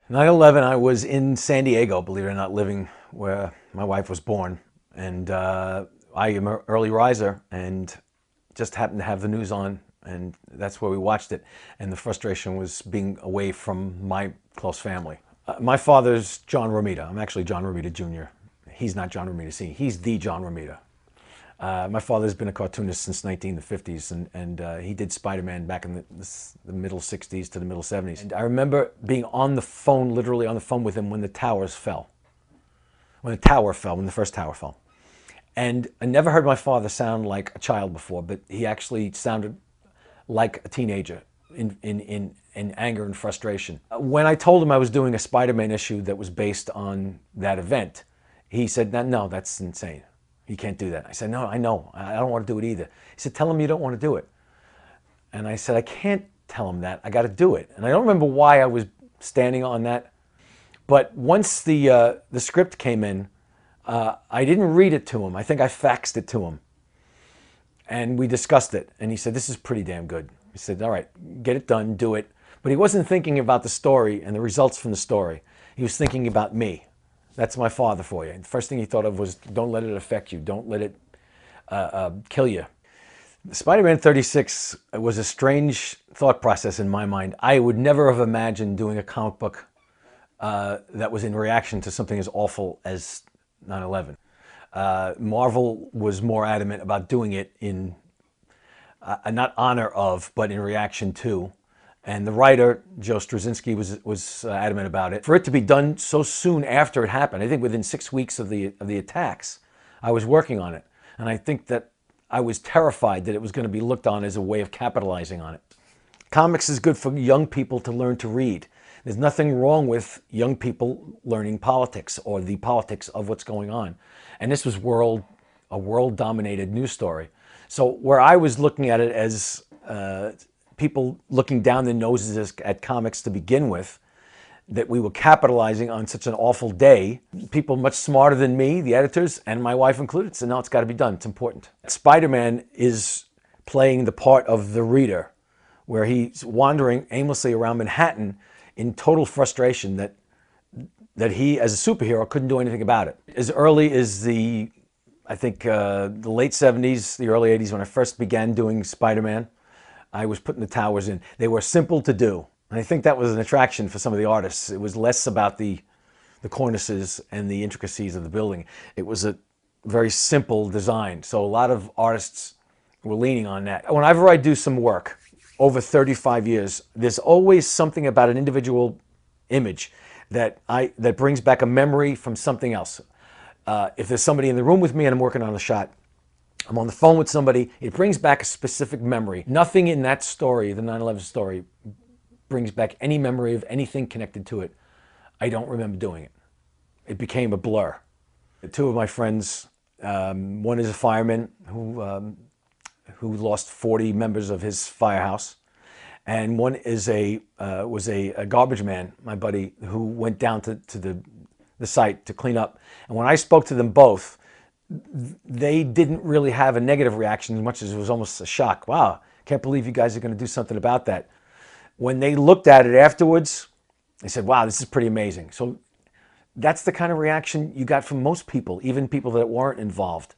9/11, I was in San Diego, believe it or not, living where my wife was born. And I am an early riser and just happened to have the news on. And that's where we watched it. And the frustration was being away from my close family. My father's John Romita. I'm actually John Romita, Jr. He's not John Romita, Sr. He's the John Romita. My father's been a cartoonist since 1950s, and he did Spider-Man back in the middle 60s to the middle 70s. And I remember being on the phone, literally on the phone with him when the towers fell. When the first tower fell. And I never heard my father sound like a child before, but he actually sounded like a teenager in anger and frustration. When I told him I was doing a Spider-Man issue that was based on that event, he said, no, that's insane. You can't do that. I said, no, I know. I don't want to do it either. He said, tell him you don't want to do it. And I said, I can't tell him that. I got to do it. And I don't remember why I was standing on that. But once the script came in, I didn't read it to him. I think I faxed it to him. And we discussed it. And he said, this is pretty damn good. He said, all right, get it done, do it. But he wasn't thinking about the story and the results from the story. He was thinking about me. That's my father for you. The first thing he thought of was, don't let it affect you. Don't let it kill you. Spider-Man 36 was a strange thought process in my mind. I would never have imagined doing a comic book that was in reaction to something as awful as 9/11. Marvel was more adamant about doing it in, not honor of, but in reaction to. And the writer, Joe Straczynski, was adamant about it. For it to be done so soon after it happened, I think within 6 weeks of the attacks, I was working on it. And I think that I was terrified that it was going to be looked on as a way of capitalizing on it. Comics is good for young people to learn to read. There's nothing wrong with young people learning politics or the politics of what's going on. And this was a world-dominated news story. So where I was looking at it as people looking down their noses at comics to begin with, that we were capitalizing on such an awful day. People much smarter than me, the editors, and my wife included, said, no, it's got to be done. It's important. Spider-Man is playing the part of the reader, where he's wandering aimlessly around Manhattan in total frustration that he, as a superhero, couldn't do anything about it. As early as the late 70s, the early 80s, when I first began doing Spider-Man, I was putting the towers in. They were simple to do. And I think that was an attraction for some of the artists. It was less about the cornices and the intricacies of the building. It was a very simple design. So a lot of artists were leaning on that. Whenever I do some work, over 35 years, there's always something about an individual image that brings back a memory from something else. If there's somebody in the room with me and I'm working on a shot, I'm on the phone with somebody, it brings back a specific memory. Nothing in that story, the 9/11 story, brings back any memory of anything connected to it. I don't remember doing it. It became a blur. Two of my friends, one is a fireman who lost 40 members of his firehouse, and one is was a garbage man, my buddy, who went down to the site to clean up. And when I spoke to them both, they didn't really have a negative reaction as much as it was almost a shock. Wow, can't believe you guys are going to do something about that. When they looked at it afterwards, they said, wow, this is pretty amazing. So that's the kind of reaction you got from most people, even people that weren't involved.